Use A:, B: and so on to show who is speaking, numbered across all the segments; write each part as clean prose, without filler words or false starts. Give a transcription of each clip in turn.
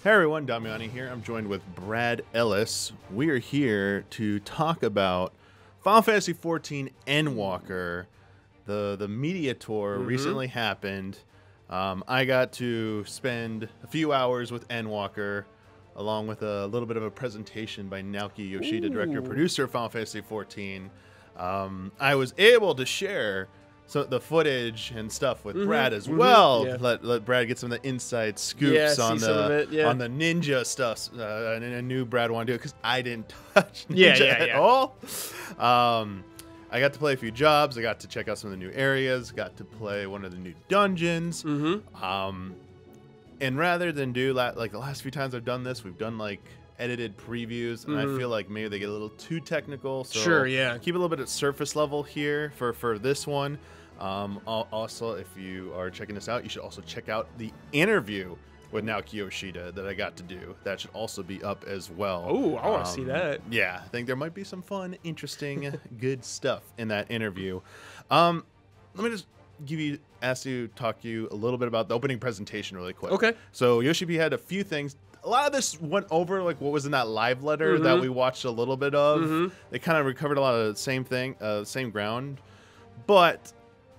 A: Hey everyone, Damiani here. I'm joined with Brad Ellis. We are here to talk about Final Fantasy XIV Endwalker. The media tour recently happened. I got to spend a few hours with Endwalker, along with a little bit of a presentation by Naoki Yoshida, director and producer of Final Fantasy XIV. I was able to share the footage and stuff with Brad as well.
B: Yeah.
A: Let Brad get some of the inside scoops on the
B: on
A: the ninja stuff. And I knew Brad wanted to do it because I didn't touch ninja at all. I got to play a few jobs. I got to check out some of the new areas. Got to play one of the new dungeons. And rather than do like the last few times I've done this, we've done like edited previews, and I feel like maybe they get a little too technical. So
B: Sure, yeah.
A: keep a little bit at surface level here for this one. Also, if you are checking this out, you should also check out the interview with Naoki Yoshida that I got to do. That should also be up as well.
B: Oh, I want to see that.
A: Yeah, I think there might be some fun, interesting, good stuff in that interview. Let me just talk to you a little bit about the opening presentation really quick.
B: Okay.
A: So Yoshi had a few things. A lot of this went over like what was in that live letter that we watched a little bit of. They kind of recovered a lot of the same thing, same ground. But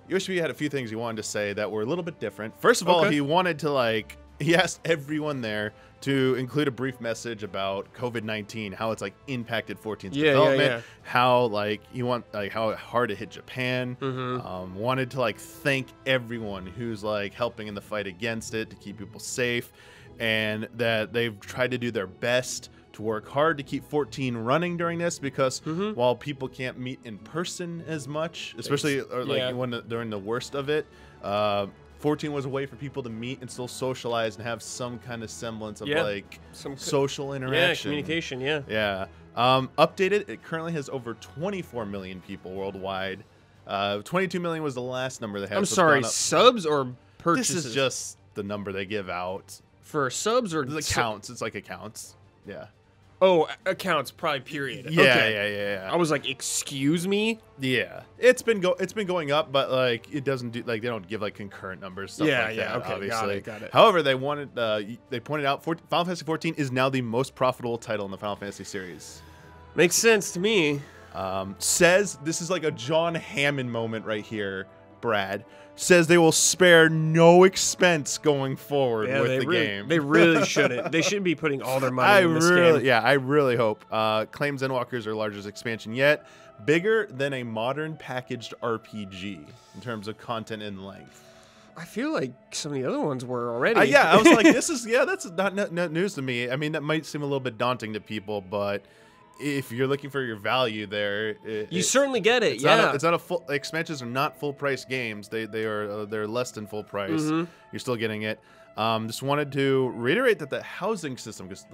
A: Yoshi had a few things he wanted to say that were a little bit different. First of all, he wanted to he asked everyone there to include a brief message about COVID-19, how it's like impacted 14's development, how how hard it hit Japan. Wanted to thank everyone who's helping in the fight against it to keep people safe, and that they've tried to do their best to work hard to keep 14 running during this, because while people can't meet in person as much, especially during the worst of it, 14 was a way for people to meet and still socialize and have some kind of semblance of some social interaction.
B: Communication,
A: updated, it currently has over 24 million people worldwide. 22 million was the last number they had.
B: I'm sorry, subs or purchases?
A: This is just the number they give out.
B: For subs or
A: accounts? It's like accounts. Yeah.
B: Oh, accounts, probably period.
A: Yeah.
B: I was like, excuse me?
A: Yeah. It's been going up, but it doesn't do they don't give concurrent numbers, stuff like that,
B: okay,
A: obviously.
B: Got it.
A: However, they pointed out Final Fantasy XIV is now the most profitable title in the Final Fantasy series.
B: Makes sense to me.
A: Says this is like a John Hammond moment right here. Brad says they will spare no expense going forward with the game.
B: They really shouldn't. They shouldn't be putting all their money in this game.
A: Yeah, I really hope. Claims Endwalker is their largest expansion yet. Bigger than a modern packaged RPG in terms of content and length.
B: I feel like some of the other ones were already.
A: Yeah, I was like, that's not news to me. I mean, that might seem a little bit daunting to people, but if you're looking for your value there,
B: you certainly get it.
A: It's not a full. Expansions are not full price games. They're less than full price. You're still getting it. Just wanted to reiterate that the housing system, because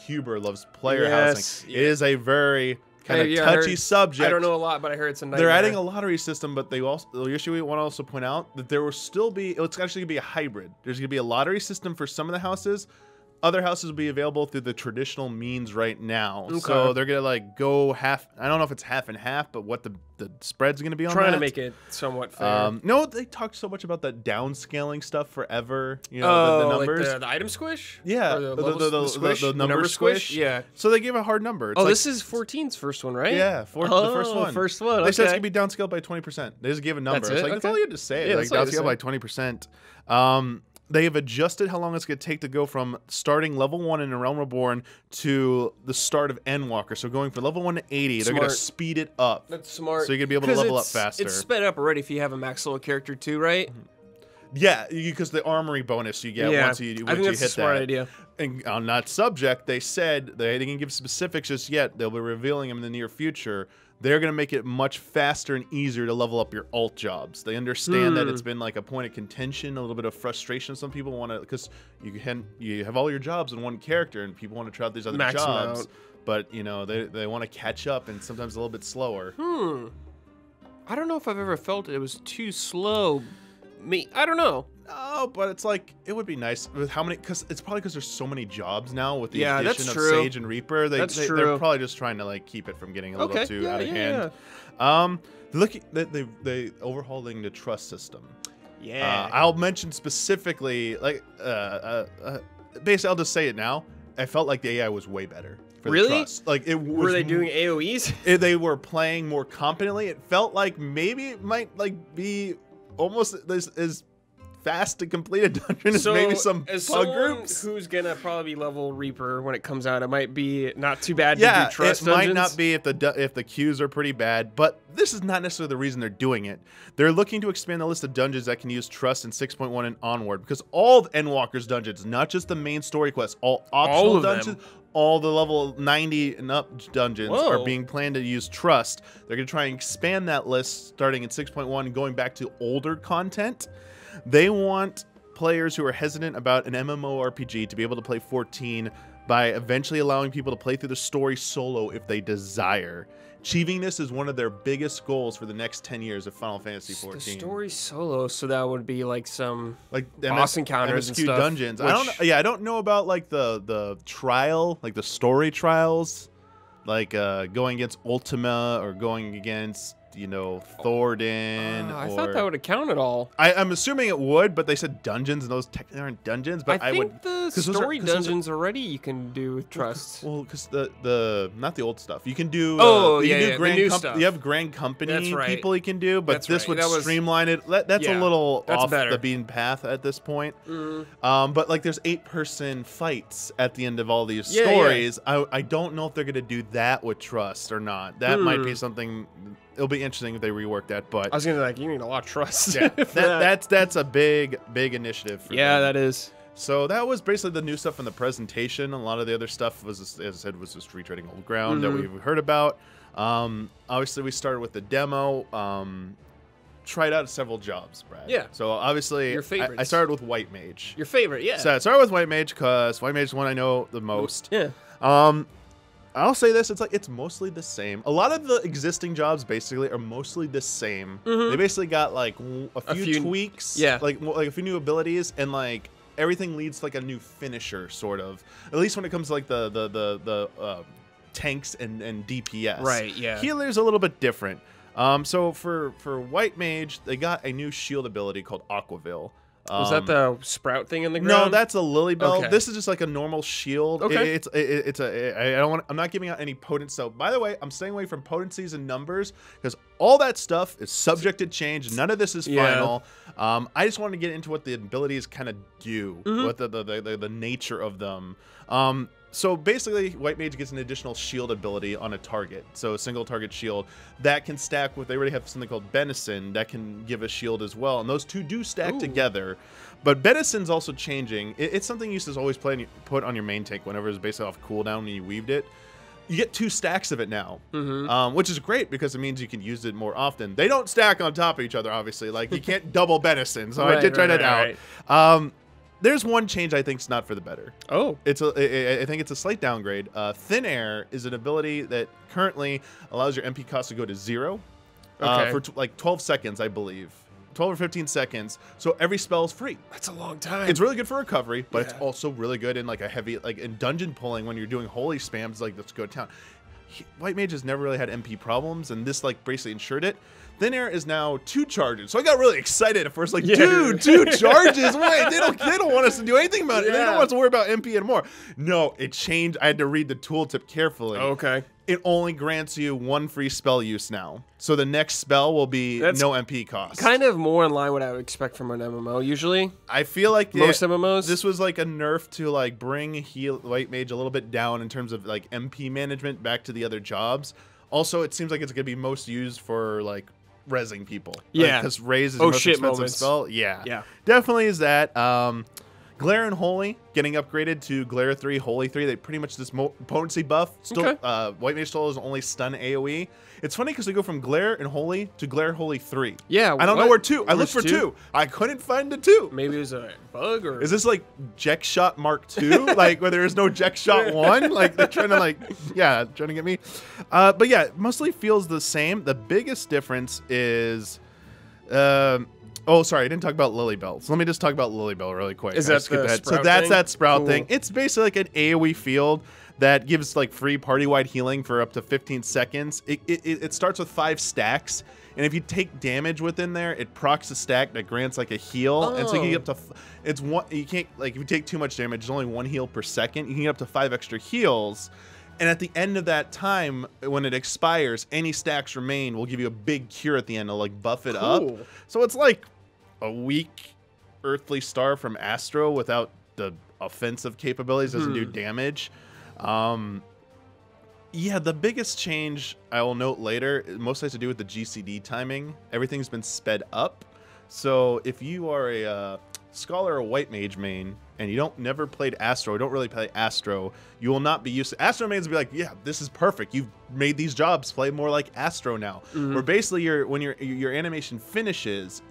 A: Huber loves player housing. It is a very kind of touchy subject.
B: I don't know a lot, but I heard it's a nightmare.
A: They're adding a lottery system, but they also Yoshi want to also point out that there will still be. It's actually gonna be a hybrid. There's gonna be a lottery system for some of the houses. Other houses will be available through the traditional means right now. Okay. So they're going to go half. I don't know if it's half and half, but what the spread's going to be on
B: Trying to make it somewhat fair.
A: No, they talked so much about that downscaling stuff forever. The numbers.
B: Like the item squish?
A: Yeah. The number squish?
B: Yeah.
A: So they gave a hard number. It's
B: this is 14's first one, right?
A: Yeah, the first one.
B: First one.
A: They said it's going to be downscaled by 20%. They just gave a number.
B: That's
A: That's all you had to say. Downscaled by 20%. They have adjusted how long it's going to take to go from starting level 1 in A Realm Reborn to the start of Endwalker. So going from level 1 to 80, they're going to speed it up.
B: That's smart.
A: So you're going to be able to level up faster.
B: It's sped up already if you have a max level character too, right?
A: Yeah, because the armory bonus you get once you hit that.
B: I think that's a smart idea.
A: And on that subject, they said they didn't give specifics just yet. They'll be revealing them in the near future. They're going to make it much faster and easier to level up your alt jobs. They understand that it's been a point of contention, a little bit of frustration. Some people want to, because you have all your jobs in one character, and people want to try out these other jobs. But they want to catch up, and sometimes a little bit slower.
B: I don't know if I've ever felt it was too slow. I don't know.
A: Oh, but it's it would be nice with how many, because it's probably because there's so many jobs now with the addition of Sage and Reaper. They're probably just trying to keep it from getting a little too out of hand. They overhauling the trust system.
B: Yeah.
A: I'll mention specifically basically, I'll just say it now. I felt like the AI was way better. For
B: Really?
A: The trust. Like it was,
B: were they doing AOEs?
A: They were playing more competently. It felt like maybe it might like be almost as fast to complete a dungeon as maybe some pug groups.
B: Who's gonna probably be level Reaper when it comes out? It might be not too bad to do trust
A: it
B: dungeons.
A: might not be if the queues are pretty bad, but this is not necessarily the reason they're doing it. They're looking to expand the list of dungeons that can use trust in 6.1 and onward, because all the Endwalker's dungeons, not just the main story quests, all optional dungeons, all the level 90 and up dungeons are being planned to use trust. They're going to try and expand that list starting in 6.1 and going back to older content. They want players who are hesitant about an MMORPG to be able to play 14 by eventually allowing people to play through the story solo if they desire. Achieving this is one of their biggest goals for the next 10 years of Final Fantasy XIV.
B: The story solo, so that would be like some
A: like
B: boss encounters and stuff.
A: Dungeons. I don't know about like the trial, like the story trials, like going against Ultima or going against Thordan.
B: I thought that would have counted all.
A: I'm assuming it would, but they said dungeons, and those technically aren't dungeons. But
B: I think the story dungeons already you can do with trust.
A: Well, because the not the old stuff. You can do.
B: The new stuff.
A: You have Grand Company people you can do, but
B: this
A: would streamline it. That's a little off the beaten path at this point. But like, there's 8-person fights at the end of all these stories. I don't know if they're gonna do that with trust or not. That might be something. It'll be interesting if they rework that, but
B: I was gonna be like, you need a lot of trust.
A: Yeah, that's a big initiative. For them.
B: That is.
A: So that was basically the new stuff in the presentation. A lot of the other stuff was, as I said, was just retreading old ground that we've heard about. Obviously, we started with the demo. Tried out several jobs, Brad.
B: Yeah.
A: So obviously,
B: your favorites.
A: I started with White Mage.
B: Your favorite, yeah.
A: So I started with White Mage because White Mage is one I know the most.
B: Yeah.
A: I'll say this, it's mostly the same. A lot of the existing jobs basically are mostly the same. They basically got like a few tweaks, like a few new abilities, and like everything leads to like a new finisher, sort of. At least when it comes to like the tanks and DPS.
B: Right, yeah.
A: Healer's a little bit different. So for White Mage, they got a new shield ability called Aquaville.
B: Was that the sprout thing in the ground?
A: No, that's a Lilybell.
B: Okay.
A: This is just like a normal shield.
B: Okay.
A: I'm not giving out any potency. So, by the way, I'm staying away from potencies and numbers because all that stuff is subject to change. None of this is final. I just wanted to get into what the abilities kind of do, what the nature of them. So basically, White Mage gets an additional shield ability on a target. So a single target shield that can stack with, they already have something called Benison that can give a shield as well. And those two do stack together. But Benison's also changing. It's something you used to always put on your main tank whenever it's basically off cooldown when you weaved it. You get 2 stacks of it now, which is great because it means you can use it more often. They don't stack on top of each other, obviously. Like, you can't double Benison, so I did try that out. There's one change I think is not for the better. I think it's a slight downgrade. Thin Air is an ability that currently allows your MP cost to go to 0 for like 12 seconds, I believe. 12 or 15 seconds. So every spell is free.
B: That's a long time.
A: It's really good for recovery, but it's also really good in like a heavy, like in dungeon pulling when you're doing holy spams. Like, let's go to town. White Mage has never really had MP problems, and this like basically ensured it. Thin Air is now 2 charges, so I got really excited at first. Like, dude, 2 charges? Wait, they don't want us to do anything about it. They don't want us to worry about MP anymore. No, it changed. I had to read the tooltip carefully.
B: Okay.
A: It only grants you 1 free spell use now, so the next spell will be no MP cost.
B: Kind of more in line what I would expect from an MMO usually.
A: I feel like
B: most MMOs.
A: This was like a nerf to like bring White Mage a little bit down in terms of like MP management back to the other jobs. Also, it seems like it's gonna be most used for like rezzing people.
B: Yeah,
A: because raise is the most expensive spell. Yeah, definitely is that. Glare and Holy getting upgraded to Glare 3, Holy 3. They pretty much this potency buff. Still, White Mage still is only stun AoE. It's funny because they go from Glare and Holy to Glare Holy 3.
B: Yeah,
A: I don't know where 2. I looked for 2. I couldn't find the 2.
B: Maybe it was a bug, or
A: is this like Jek Shot Mark 2? Like where there is no Jek Shot 1? Like they're trying to trying to get me. But yeah, it mostly feels the same. The biggest difference is Oh, sorry, I didn't talk about Lilybell. So let me just talk about Lilybell really quick.
B: Is that the
A: So
B: sprout
A: that's
B: thing?
A: that sprout
B: Cool.
A: thing. It's basically like an AoE field that gives like free party-wide healing for up to 15 seconds. It starts with 5 stacks, and if you take damage within there, it procs a stack that grants like a heal, and so you can get up to it's one. You can't like if you take too much damage, it's only 1 heal per second. You can get up to 5 extra heals. And at the end of that time, when it expires, any stacks remain will give you a big cure at the end to like buff it up. So it's like a weak earthly star from Astro without the offensive capabilities, doesn't do damage. Yeah, the biggest change I will note later mostly has to do with the GCD timing. Everything's been sped up. So if you are a Scholar or White Mage main and you never played Astro, don't really play Astro, you will not be used to Astro mains will be like, yeah, this is perfect. You've made these jobs play more like Astro now. Where basically when your animation finishes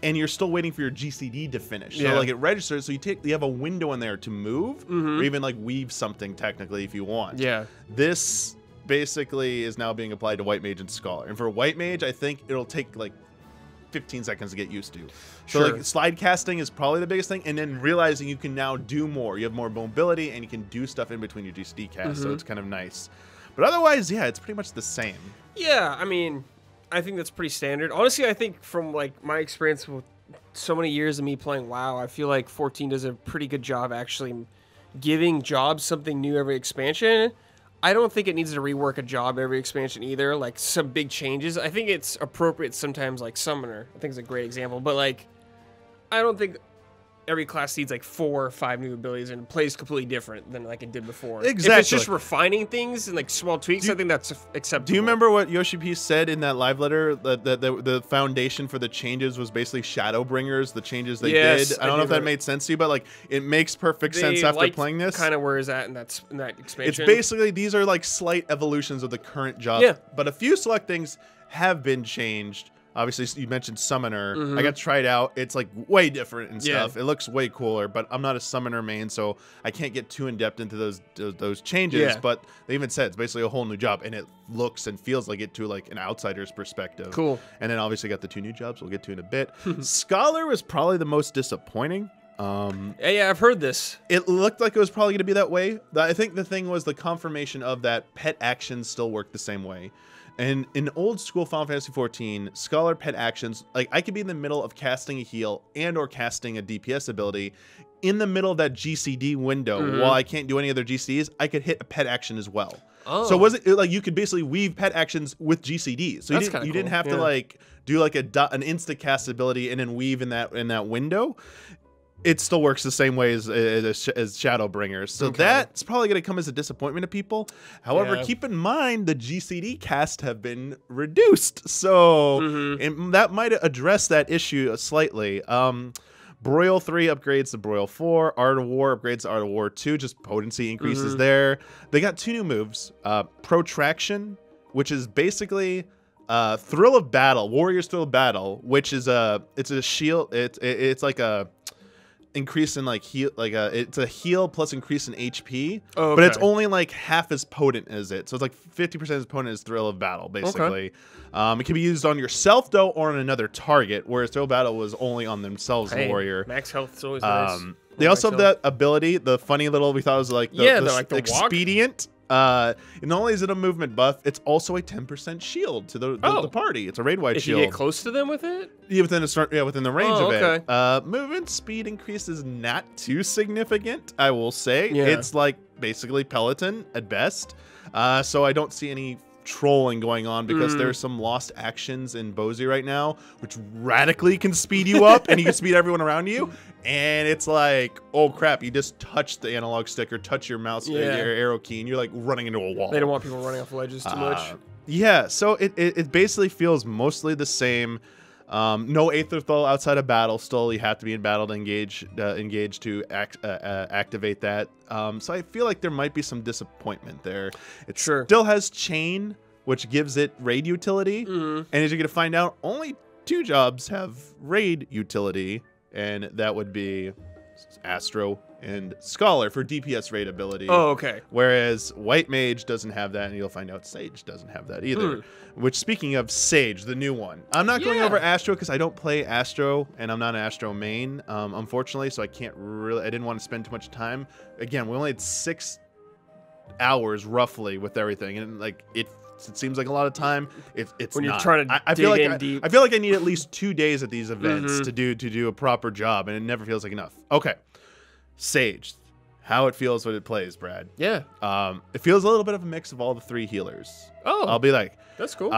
A: and you're still waiting for your GCD to finish. So like it registers, so you have a window in there to move or even like weave something technically if you want.
B: Yeah.
A: This basically is now being applied to White Mage and Scholar. And for White Mage, I think it'll take like 15 seconds to get used to. So like slide casting is probably the biggest thing, and then realizing you can now do more. You have more mobility and you can do stuff in between your GCD casts, so it's kind of nice. But otherwise, yeah, it's pretty much the same.
B: Yeah, I mean, I think that's pretty standard. Honestly, I think from like my experience with so many years of me playing WoW, I feel like 14 does a pretty good job actually giving jobs something new every expansion. I don't think it needs to rework a job every expansion either, like some big changes. I think it's appropriate sometimes, like Summoner, I think is a great example, but like, I don't think every class needs like 4 or 5 new abilities and plays completely different than like it did before.
A: Exactly.
B: If it's just refining things and like small tweaks, I think that's acceptable.
A: Do you remember what Yoshi P said in that live letter? That the foundation for the changes was basically Shadowbringers, the changes they did. I don't know if that made sense to you, but like it makes perfect sense after playing this.
B: Kind of where is that in that expansion?
A: It's basically these are like slight evolutions of the current job.
B: Yeah.
A: But a few select things have been changed. Obviously, you mentioned Summoner. I got to try it out. It's like way different and stuff. It looks way cooler, but I'm not a Summoner main, so I can't get too in depth into those changes. But they even said it's basically a whole new job, and it looks and feels like it to like an outsider's perspective.
B: Cool.
A: And then obviously got the 2 new jobs we'll get to in a bit. Scholar was probably the most disappointing.
B: Yeah, I've heard this.
A: It looked like it was probably going to be that way. I think the thing was the confirmation of that pet actions still work the same way. And in old school Final Fantasy XIV, Scholar pet actions, like I could be in the middle of casting a heal and or casting a DPS ability in the middle of that GCD window. While I can't do any other GCDs, I could hit a pet action as well. So was it like you could basically weave pet actions with GCDs? So you didn't have to like do like an insta cast ability and then weave in that window. It still works the same way as Shadowbringers. So that's probably going to come as a disappointment to people. However, keep in mind the GCD cast have been reduced. So that might address that issue slightly. Broil 3 upgrades to Broil 4. Art of War upgrades to Art of War 2. Just potency increases there. They got 2 new moves. Protraction, which is basically... Thrill of Battle, Warrior's Thrill of Battle, which is it's a shield. It's like a increase in like heal, it's a heal plus increase in HP, but it's only like half as potent as it. So it's like 50% as potent as Thrill of Battle, basically. It can be used on yourself though, or on another target, whereas Thrill of Battle was only on themselves. The warrior
B: max health is always nice.
A: They also have that ability, the funny little, we thought it was like the expedient. Not only is it a movement buff, it's also a 10% shield to the party. It's a raid-wide shield.
B: If you get close to them with it?
A: Yeah, within the range of it. Movement speed increase is not too significant, I will say. It's like basically Peloton at best. So I don't see any trolling going on because there's some lost actions in Bozy right now, which radically can speed you up and you can speed everyone around you. And it's like, oh crap, you just touch the analog stick or touch your mouse, your arrow key, and you're like running into a wall.
B: They don't want people running off ledges too much.
A: Yeah, so it basically feels mostly the same. No Aetherthal outside of battle. Still, you have to be in battle to engage to activate that. So I feel like there might be some disappointment there. It still has chain, which gives it raid utility. And as you're going to find out, only 2 jobs have raid utility, and that would be Astro, and Scholar for DPS rate ability.
B: Oh, okay.
A: Whereas White Mage doesn't have that, and you'll find out Sage doesn't have that either. Which, speaking of Sage, the new one, I'm not going over Astro because I don't play Astro, and I'm not an Astro main, unfortunately, so I can't really. I didn't want to spend too much time. Again, we only had 6 hours roughly with everything, and like it seems like a lot of time. It's
B: when you're
A: not.
B: trying to
A: I feel
B: dig
A: like
B: in deep.
A: I feel like I need at least 2 days at these events to do a proper job, and it never feels like enough. Okay. Sage, how it feels when it plays, Brad.
B: Yeah.
A: It feels a little bit of a mix of all the 3 healers.
B: Oh.
A: I'll be like,
B: that's cool.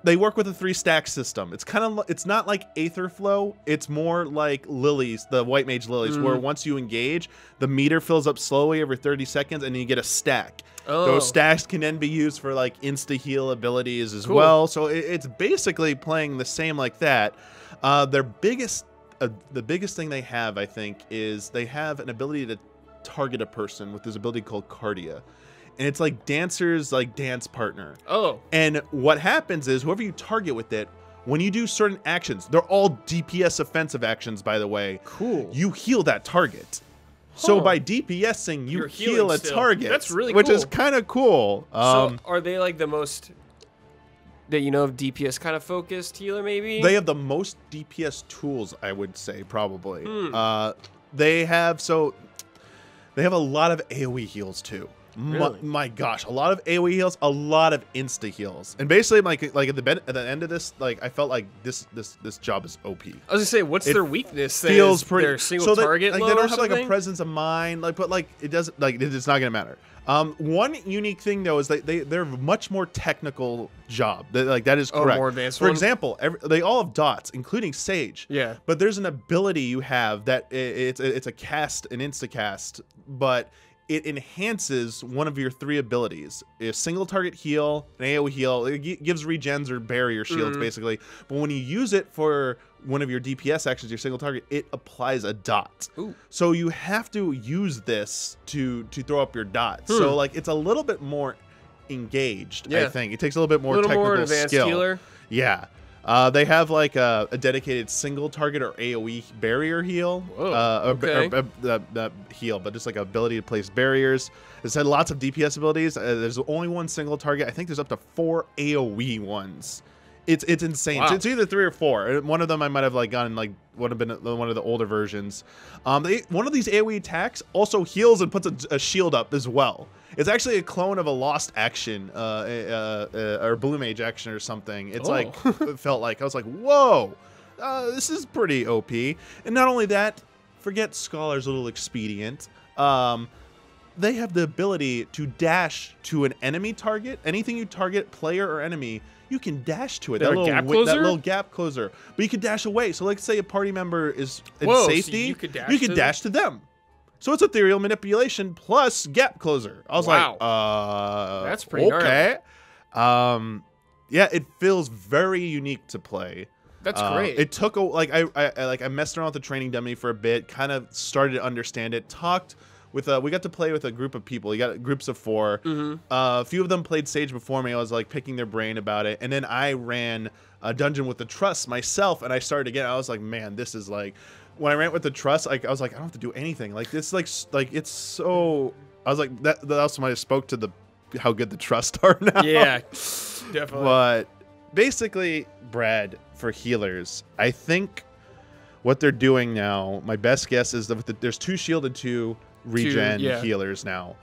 A: They work with a 3-stack system. It's not like Aether Flow. It's more like Lilies, the White Mage Lilies, where once you engage, the meter fills up slowly every 30 seconds, and then you get a stack.
B: Oh.
A: Those stacks can then be used for like insta heal abilities as well. So it's basically playing the same like that. The biggest thing they have, I think, is they have an ability to target a person with this ability called Cardia. And it's like Dancer's like dance partner.
B: Oh.
A: And what happens is whoever you target with it, when you do certain actions, they're all DPS offensive actions, by the way.
B: Cool.
A: You heal that target. So by DPSing, you heal a target.
B: That's really cool.
A: Which is kind of cool.
B: So are they like the most that you know of DPS kind of focused healer maybe?
A: They have the most DPS tools, I would say, probably. They have a lot of AoE heals too.
B: Really?
A: My gosh, a lot of AoE heals, a lot of insta heals, and basically, like at the end of this, like I felt like this job is OP.
B: I was gonna say, what's their weakness?
A: Feels pretty.
B: Their single target.
A: They
B: low
A: don't
B: or
A: have like a
B: something?
A: presence of mind, like, but like it doesn't, like it's not gonna matter. One unique thing though is they're a much more technical job. That is correct.
B: More advanced
A: For
B: one?
A: example, they all have dots, including Sage.
B: Yeah.
A: But there's an ability you have that it's a cast, an insta cast, but it enhances one of your 3 abilities: a single target heal, an AoE heal. It gives regens or barrier shields basically. But when you use it for one of your DPS actions, your single target, it applies a dot.
B: Ooh.
A: So you have to use this to throw up your dots. So like it's a little bit more engaged. I think it takes a little bit more technical
B: advanced
A: skill.
B: healer.
A: Yeah. They have like a dedicated single target or AoE barrier heal. Heal, but just like ability to place barriers. It's had lots of DPS abilities. There's only one single target. I think there's up to 4 AoE ones. It's insane.
B: Wow.
A: It's either 3 or 4. One of them I might have like gotten like would have been one of the older versions. One of these AoE attacks also heals and puts a shield up as well. It's actually a clone of a lost action, or blue mage action or something. It's like, it felt like, I was like, whoa, this is pretty OP. And not only that, forget Scholar's little expedient. They have the ability to dash to an enemy target. Anything you target, player or enemy, you can dash to it. That little gap closer. But you can dash away. So like say a party member is in safety,
B: so you could
A: dash to them. So it's ethereal manipulation plus gap closer. I was like,
B: that's pretty
A: okay. Yeah, it feels very unique to play.
B: That's great.
A: It took I messed around with the training dummy for a bit, kind of started to understand it. Talked with we got to play with a group of people. You got groups of 4. A few of them played Sage before me. I was like picking their brain about it, and then I ran a dungeon with the Trust myself, and I started again. I was like, man, this is like. When I ran with the Trust, I was like, I don't have to do anything. Like this, like it's so. I was like, that also might have spoke to how good the Trust are now.
B: Yeah, definitely.
A: But basically, Brad, for healers, I think what they're doing now, my best guess is that there's 2 shield and 2 regen healers now.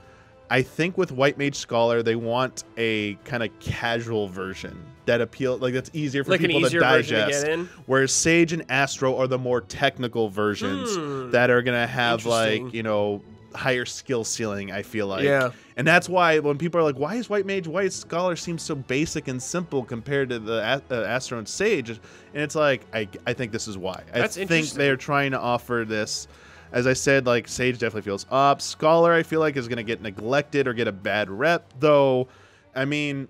A: I think with White Mage Scholar, they want a kind of casual version that that's easier for people to digest. Whereas Sage and Astro are the more technical versions that are gonna have like, you know, higher skill ceiling, I feel like.
B: Yeah.
A: And that's why when people are like, why is White Mage, White Scholar seems so basic and simple compared to the Astro and Sage? And it's like, I think this is why. I think they're trying to offer this. As I said, like, Sage definitely feels up. Scholar, I feel like, is going to get neglected or get a bad rep, though. I mean,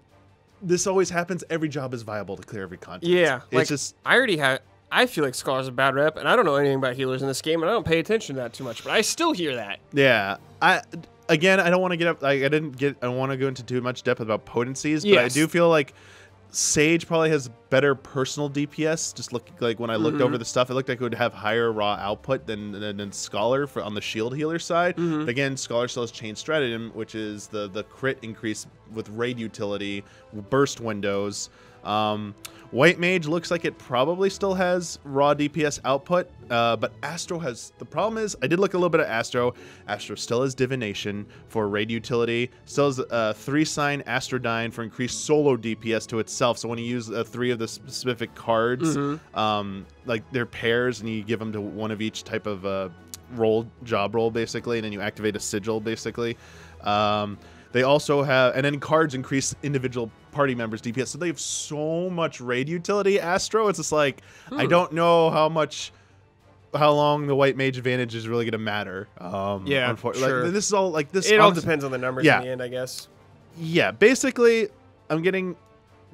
A: this always happens. Every job is viable to clear every content.
B: Yeah.
A: It's
B: like,
A: just...
B: I feel like Scholar's a bad rep, and I don't know anything about healers in this game, and I don't pay attention to that too much, but I still hear that.
A: Yeah. Again, I don't want to get up... I don't want to go into too much depth about potencies, but I do feel like Sage probably has better personal DPS. Just look like when I looked over the stuff, it looked like it would have higher raw output than Scholar on the shield healer side. But again, Scholar still has Chain Stratagem, which is the crit increase with raid utility, burst windows. White Mage looks like it probably still has raw DPS output, but Astro has... The problem is, I did look a little bit at Astro. Astro still has Divination for raid utility. Still has 3-sign Astrodyne for increased solo DPS to itself. So when you use 3 of the specific cards, like they're pairs, and you give them to one of each type of job role, basically, and then you activate a sigil, basically. They also have, and then cards increase individual party members' DPS. So they have so much raid utility, Astro. It's just like, I don't know how long the White Mage advantage is really going to matter.
B: Yeah, sure.
A: Like, this is all like this.
B: It all depends on the numbers in the end, I guess.
A: Yeah, basically, I'm getting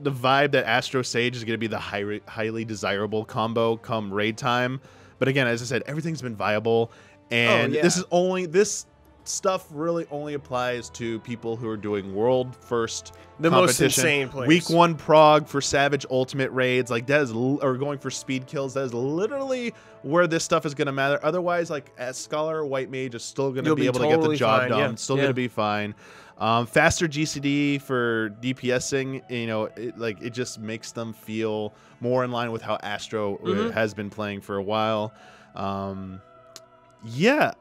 A: the vibe that Astro Sage is going to be the highly desirable combo come raid time. But again, as I said, everything's been viable, and this stuff really only applies to people who are doing world first
B: the
A: competition.
B: Most insane players.
A: Week 1 prog for Savage Ultimate raids, like that is, or going for speed kills. That is literally where this stuff is going to matter. Otherwise, like as Scholar, White Mage is still going to be able to get the job done. Still going to be fine. Faster GCD for DPSing, you know, it just makes them feel more in line with how Astro has been playing for a while. Yeah,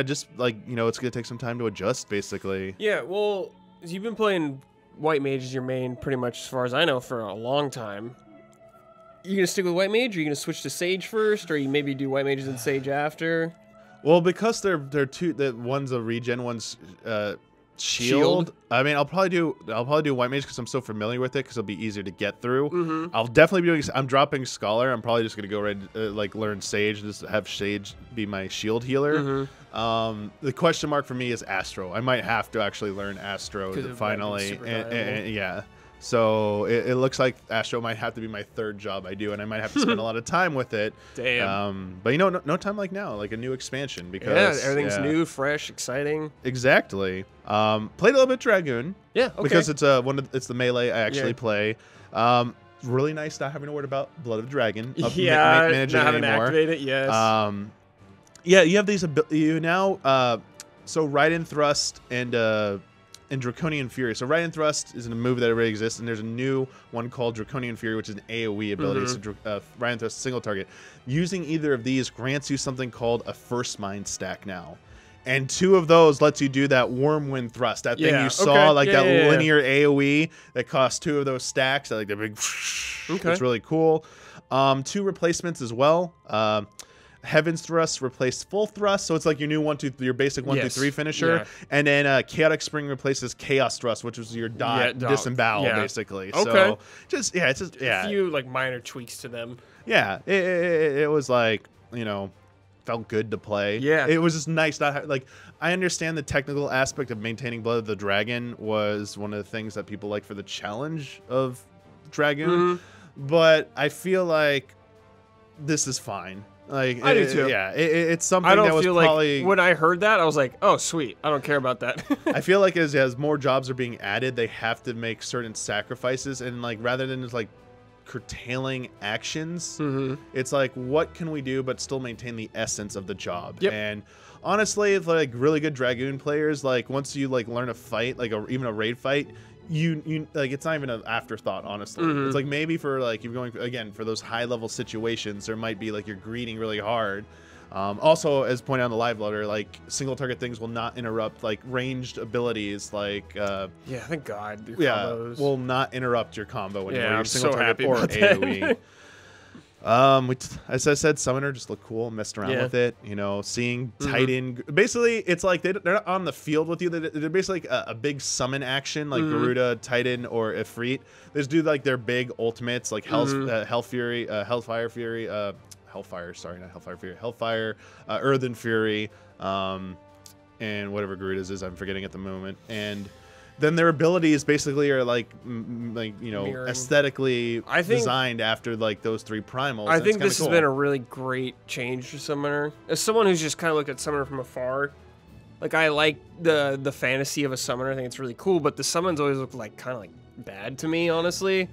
A: just like, you know, it's going to take some time to adjust, basically.
B: Yeah, well, you've been playing White Mage as your main pretty much, as far as I know, for a long time. You going to stick with White Mage, or are you going to switch to Sage first, or you maybe do White Mages and Sage after?
A: Well, because they're two, that one's a regen, one's shield. I mean, I'll probably do White Mage because I'm so familiar with it, because it'll be easier to get through. I'll definitely be doing. I'm dropping Scholar. I'm probably just gonna go right learn Sage. Just have Sage be my shield healer. The question mark for me is Astro. I might have to actually learn Astro finally, and yeah. So it looks like Astro might have to be my third job I do, and I might have to spend a lot of time with it.
B: Damn.
A: But you know, no time like now, like a new expansion, because
B: everything's new, fresh, exciting.
A: Exactly. Played a little bit Dragoon.
B: Yeah, okay.
A: Because it's it's the melee I actually play. Really nice not having to worry about Blood of Dragon.
B: Managing not having to activate it. Yes.
A: Yeah, you have these you now. So Ride and Thrust and Draconian Fury. So Ride and Thrust is a move that already exists, and there's a new one called Draconian Fury, which is an AoE ability. So Ride and Thrust, single target. Using either of these grants you something called a First Mind stack now. And 2 of those lets you do that Wormwind Thrust. That thing you saw, like that linear AoE that costs 2 of those stacks. Like the big, it's really cool. 2 replacements as well. Heaven's Thrust replaced Full Thrust, so it's like your new your basic 1, 2, 3 finisher. And then Chaotic Spring replaces Chaos Thrust, which was your disembowel, basically. So it's just
B: a few like minor tweaks to them.
A: Yeah, it was like, you know, felt good to play.
B: Yeah,
A: it was just nice. I understand the technical aspect of maintaining Blood of the Dragon was one of the things that people like for the challenge of Dragoon, but I feel like this is fine. Like
B: I do too.
A: Yeah, it's something
B: I don't
A: that was
B: feel
A: probably
B: like when I heard that I was like, oh sweet, I don't care about that.
A: I feel like as more jobs are being added, they have to make certain sacrifices, and like rather than just like curtailing actions, it's like, what can we do but still maintain the essence of the job? And honestly, like really good Dragoon players, like once you like learn a fight, like even a raid fight, you like it's not even an afterthought, honestly. It's like maybe for like you're going again for those high level situations, there might be like you're greeting really hard. Also, as pointed out in the live letter, like single target things will not interrupt like ranged abilities, like
B: thank God.
A: Combos will not interrupt your combo when you're single
B: so
A: target or AoE. As I said, Summoner just looked cool, messed around with it. You know, seeing Titan. Basically, it's like they're not on the field with you. They're basically like a big summon action, like Garuda, Titan, or Ifrit. They just do like their big ultimates, like Hell Fury, Hellfire Fury, Hellfire. Sorry, not Hellfire Fury. Hellfire, Earthen Fury, and whatever Garuda's is, I'm forgetting at the moment. And then their abilities basically are like you know, mirroring, aesthetically designed after like those 3 primals.
B: I think this has been a really great change for Summoner. As someone who's just kind of looked at Summoner from afar, like I like the fantasy of a Summoner. I think it's really cool, but the summons always look like kind of like bad to me, honestly.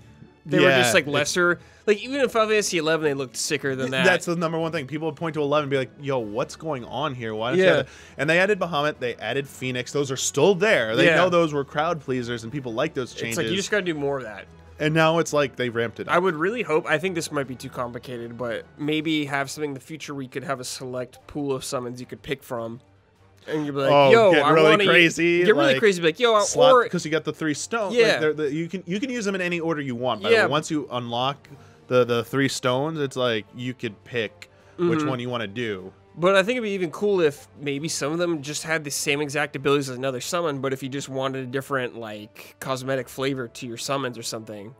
B: They were just like lesser. Like even in Final Fantasy XI, they looked sicker than that.
A: That's the number one thing. People would point to 11 and be like, "Yo, what's going on here? Why don't you?" Have that? And they added Bahamut. They added Phoenix. Those are still there. They know those were crowd pleasers, and people like those changes.
B: It's like you just gotta do more of that.
A: And now it's like they ramped it up.
B: I would really hope. I think this might be too complicated, but maybe have something in the future where you could have a select pool of summons you could pick from. And you'd be like, "Yo,
A: get
B: I
A: really
B: want to
A: crazy,
B: get really crazy." Be like, "Yo,
A: slot, because you got the 3 stones.
B: Yeah,
A: like you can use them in any order you want. By the way. Once you unlock the 3 stones, it's like you could pick which one you want to do.
B: But I think it'd be even cool if maybe some of them just had the same exact abilities as another summon, but if you just wanted a different like cosmetic flavor to your summons or something.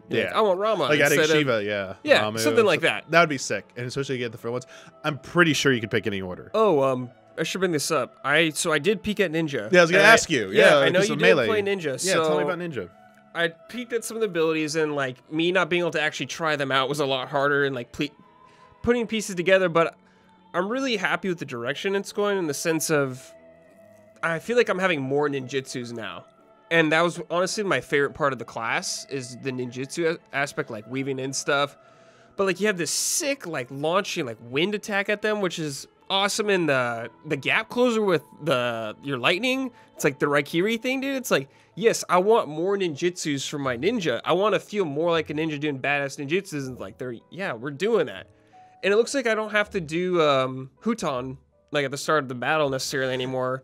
B: Like, I want Rama.
A: Like adding Shiva,
B: yeah, something like that.
A: That would be sick, and especially you get the first ones. I'm pretty sure you could pick any order.
B: Oh, I should bring this up. So I did peek at Ninja.
A: Yeah, I was gonna ask you. Yeah,
B: I know you did play Ninja.
A: Yeah,
B: so
A: tell me about Ninja.
B: I peeked at some of the abilities, and like me not being able to actually try them out was a lot harder, and like putting pieces together. But I'm really happy with the direction it's going, in the sense of I feel like I'm having more ninjutsus now. And that was honestly my favorite part of the class, is the ninjutsu aspect, like weaving in stuff. But like you have this sick like launching like wind attack at them, which is awesome. In the gap closer with your lightning, it's like the Raikiri thing, dude. It's like, yes, I want more ninjutsus from my ninja. I want to feel more like a ninja doing badass ninjutsus, and like we're doing that. And it looks like I don't have to do Huton like at the start of the battle necessarily anymore.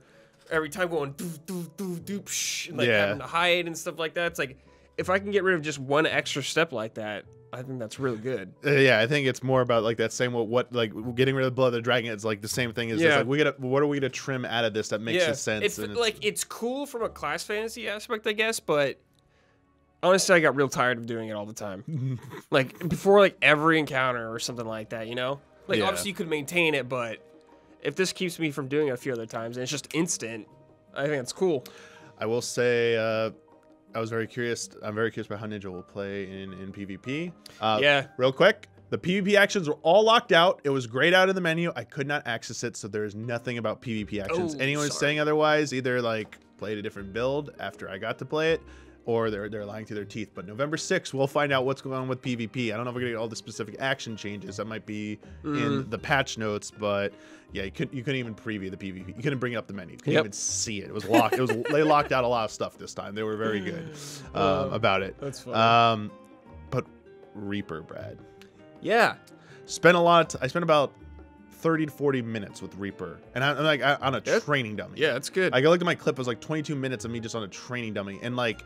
B: Every time going doof, doof, doof, doof, psh, and like having to hide and stuff like that. It's like, if I can get rid of just one extra step like that, I think that's really good.
A: Yeah, I think it's more about like that same what like getting rid of the blood of the dragon. It's like the same thing as like what are we gonna trim out of this that makes sense?
B: It's cool from a class fantasy aspect, I guess, but honestly, I got real tired of doing it all the time. Like before, like every encounter or something like that, you know. Like obviously you could maintain it, but if this keeps me from doing it a few other times and it's just instant, I think it's cool.
A: I will say I was very curious. I'm very curious about how Ninja will play in PvP. Real quick, the PvP actions were all locked out. It was grayed out in the menu. I could not access it, so there is nothing about PvP actions. Anyone who's saying otherwise either like played a different build after I got to play it, or they're lying through their teeth. But November 6th, we'll find out what's going on with PvP. I don't know if we're gonna get all the specific action changes. That might be in the patch notes, but yeah, you couldn't even preview the PvP. You couldn't bring it up the menu. You couldn't even see it. It was locked. They locked out a lot of stuff this time. They were very good about it.
B: That's funny.
A: But Reaper, Brad.
B: Yeah.
A: I spent about 30 to 40 minutes with Reaper, and I'm like on a training dummy.
B: Yeah, that's good.
A: I looked at my clip. It was like 22 minutes of me just on a training dummy, and like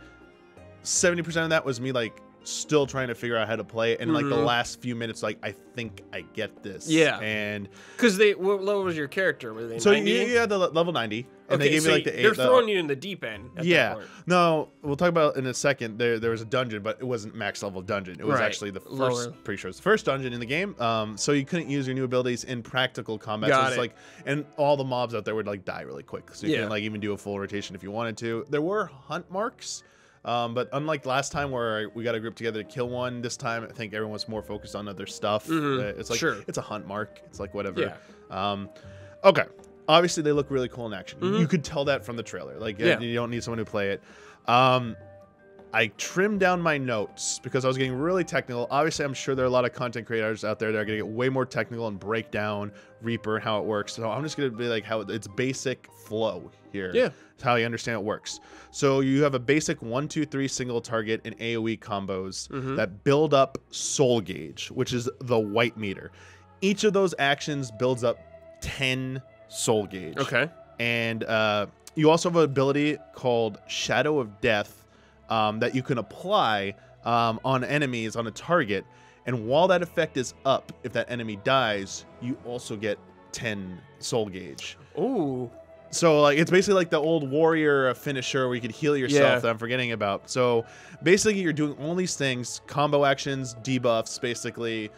A: 70% of that was me like still trying to figure out how to play it, and like the last few minutes, like I think I get this.
B: Yeah,
A: and
B: because what level was your character? Were they 90?
A: So you had the level 90, and they gave you like the 8.
B: They're throwing you in the deep end. At that point.
A: No, we'll talk about it in a second. There was a dungeon, but it wasn't max level dungeon. It was actually the first, pretty sure it's the first dungeon in the game. So you couldn't use your new abilities in practical combat. So it's like, and all the mobs out there would like die really quick. So you couldn't like even do a full rotation if you wanted to. There were hunt marks. But unlike last time where we got a group together to kill one, this time I think everyone's more focused on other stuff. It's like it's a hunt mark. It's like whatever. Yeah. Okay. Obviously they look really cool in action. You could tell that from the trailer. Like you don't need someone to play it. I trimmed down my notes because I was getting really technical. Obviously, I'm sure there are a lot of content creators out there that are going to get way more technical and break down Reaper and how it works. So I'm just going to be like how it's basic flow here. Yeah. It's how you understand it works. So you have a basic 1, 2, 3 single target and AoE combos that build up soul gauge, which is the white meter. Each of those actions builds up 10 soul gauge. Okay. And you also have an ability called Shadow of Death that you can apply on enemies on a target, and while that effect is up, if that enemy dies, you also get 10 soul gauge. Ooh. So like it's basically like the old warrior finisher where you could heal yourself that I'm forgetting about. So basically you're doing all these things, combo actions, debuffs, basically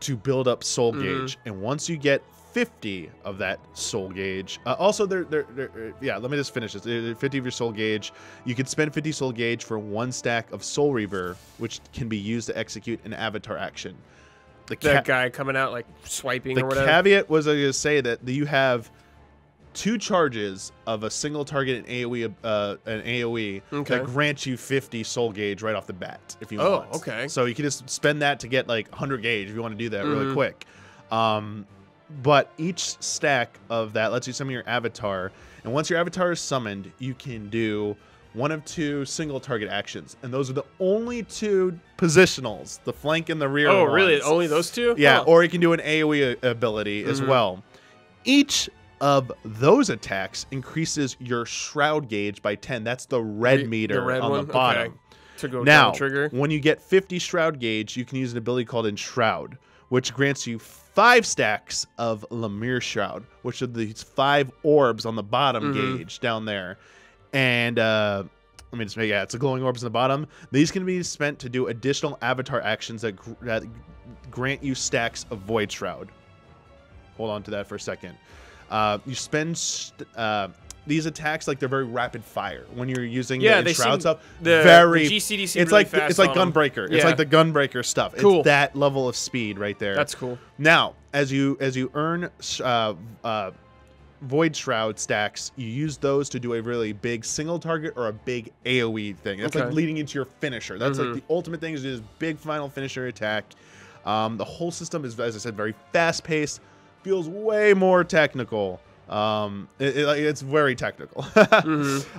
A: to build up soul gauge. And once you get 50 of that soul gauge. Also, let me just finish this. 50 of your soul gauge. You can spend 50 soul gauge for 1 stack of Soul Reaver, which can be used to execute an avatar action.
B: That guy coming out like swiping or whatever.
A: The caveat was I was going to say that you have 2 charges of a single target an AoE that grants you 50 soul gauge right off the bat if you want.
B: Oh, okay.
A: So you can just spend that to get like 100 gauge if you want to do that really quick. But each stack of that lets you summon your avatar, and once your avatar is summoned, you can do one of 2 single target actions, and those are the only 2 positionals, the flank and the rear.
B: Oh,
A: ones.
B: really? Only those 2?
A: Yeah, or you can do an AoE ability as well. Each of those attacks increases your shroud gauge by 10. That's the red meter on the bottom.
B: Okay. To go
A: now,
B: down trigger.
A: when you get 50 shroud gauge, you can use an ability called Enshroud, which grants you 5 stacks of Lemire Shroud, which are these 5 orbs on the bottom gauge down there. And let me just make it's a glowing orbs on the bottom. These can be spent to do additional avatar actions that grant you stacks of Void Shroud. Hold on to that for a second. You spend these attacks like they're very rapid fire when you're using the Shroud stuff. The
B: GCD
A: it's
B: really
A: like
B: fast
A: it's like
B: on
A: Gunbreaker.
B: Yeah.
A: It's like the Gunbreaker stuff.
B: Cool.
A: It's that level of speed right there.
B: That's cool.
A: Now, as you earn Void Shroud stacks, you use those to do a really big single target or a big AoE thing. That's like leading into your finisher. That's like the ultimate thing is this big final finisher attack. The whole system is, as I said, very fast paced. Feels way more technical. It's very technical.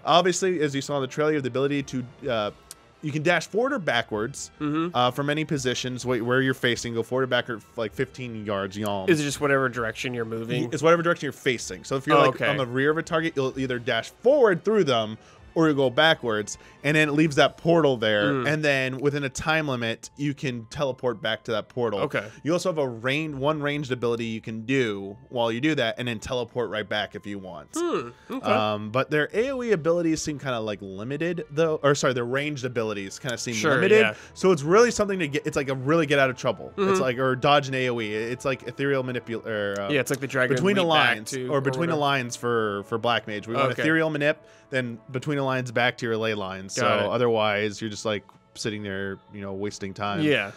A: Obviously, as you saw in the trailer, you have the ability to you can dash forward or backwards from any positions where you're facing. Go forward or backward like 15 yards.
B: Is it just whatever direction you're moving?
A: It's whatever direction you're facing. So if you're on the rear of a target, you'll either dash forward through them or you go backwards, and then it leaves that portal there. And then within a time limit, you can teleport back to that portal.
B: Okay.
A: You also have a one ranged ability you can do while you do that, and then teleport right back if you want.
B: Okay.
A: But their AoE abilities seem kind of like limited, though. Or sorry, their ranged abilities kind of seem limited. Yeah. So it's really something to get. It's like a really get out of trouble. It's like or dodge an AoE. It's like ethereal manipulate.
B: Yeah, it's like the dragon
A: between the lines
B: or
A: between the lines for Black Mage. We want ethereal manip. Then between the lines back to your ley lines. So otherwise you're just like sitting there, wasting time.
B: Yeah.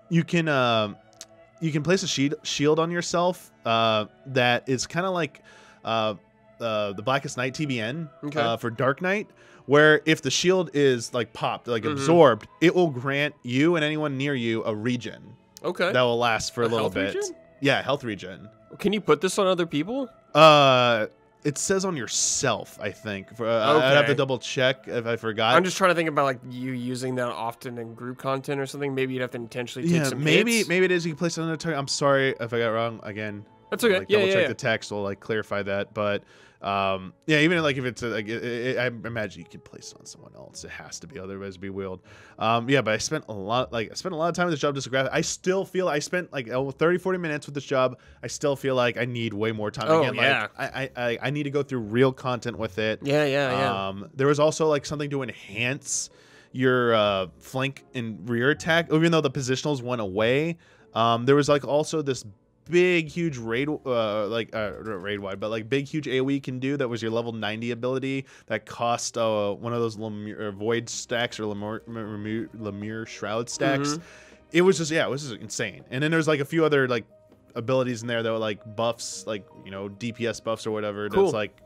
A: You can place a shield on yourself that is kind of like the Blackest Night TBN for Dark Knight, where if the shield is like popped, like absorbed, it will grant you and anyone near you a regen.
B: Okay.
A: That will last for a little bit.
B: Regen?
A: Yeah, health regen.
B: Can you put this on other people?
A: It says on yourself, I think. I'd have to double check if I forgot.
B: I'm just trying to think about like you using that often in group content or something. Maybe you'd have to intentionally take some hits.
A: Maybe it is. You can place it on a target. I'm sorry if I got it wrong. Again,
B: that's okay.
A: Double check the text. Will like clarify that. But even like if it's I imagine you can place it on someone else. It has to be, otherwise it'd be wheeled. But I spent a lot of time with this job just to grab it. I still feel I spent like 30-40 minutes with this job. I still feel like I need way more time.
B: Oh,
A: again,
B: yeah.
A: Like I need to go through real content with it.
B: Yeah.
A: There was also like something to enhance your flank and rear attack, even though the positionals went away. There was like also this big huge raid not raid wide, but like big huge AoE you can do that was your level 90 ability that cost one of those void stacks or Lemire Shroud stacks. It was just it was just insane. And then there's like a few other like abilities in there that were like buffs, like DPS buffs or whatever.
B: Cool.
A: That's like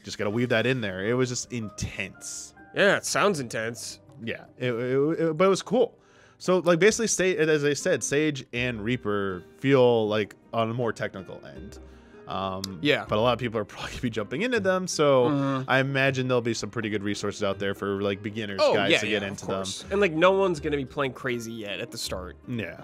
A: just gotta weave that in there. It was just intense.
B: Yeah, it sounds intense.
A: Yeah, but it was cool. So, like, basically, as I said, Sage and Reaper feel like on a more technical end. But a lot of people are probably going to be jumping into them, so I imagine there'll be some pretty good resources out there for, like, beginners guys to get into them.
B: And, like, no one's going to be playing crazy yet at the start.
A: Yeah.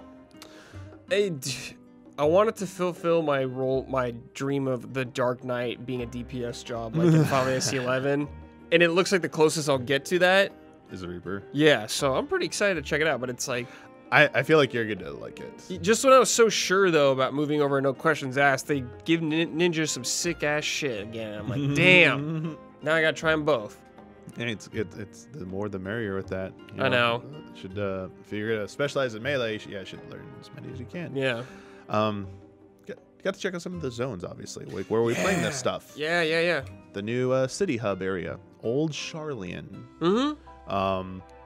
B: I wanted to fulfill my dream of the Dark Knight being a DPS job, like in Final Fantasy XI, and it looks like the closest I'll get to that
A: is a Reaper.
B: Yeah, so I'm pretty excited to check it out, but it's like...
A: I feel like you're going to like it.
B: Just when I was so sure, though, about moving over No Questions Asked, they give ninjas some sick-ass shit again. I'm like, damn. Now I got to try them both.
A: Yeah, it's the more the merrier with that.
B: I know.
A: Should if you're going to specialize in melee, you should learn as many as you can.
B: Yeah.
A: Got to check out some of the zones, obviously. Like, where are we playing this stuff?
B: Yeah.
A: The new city hub area. Old Sharlyan.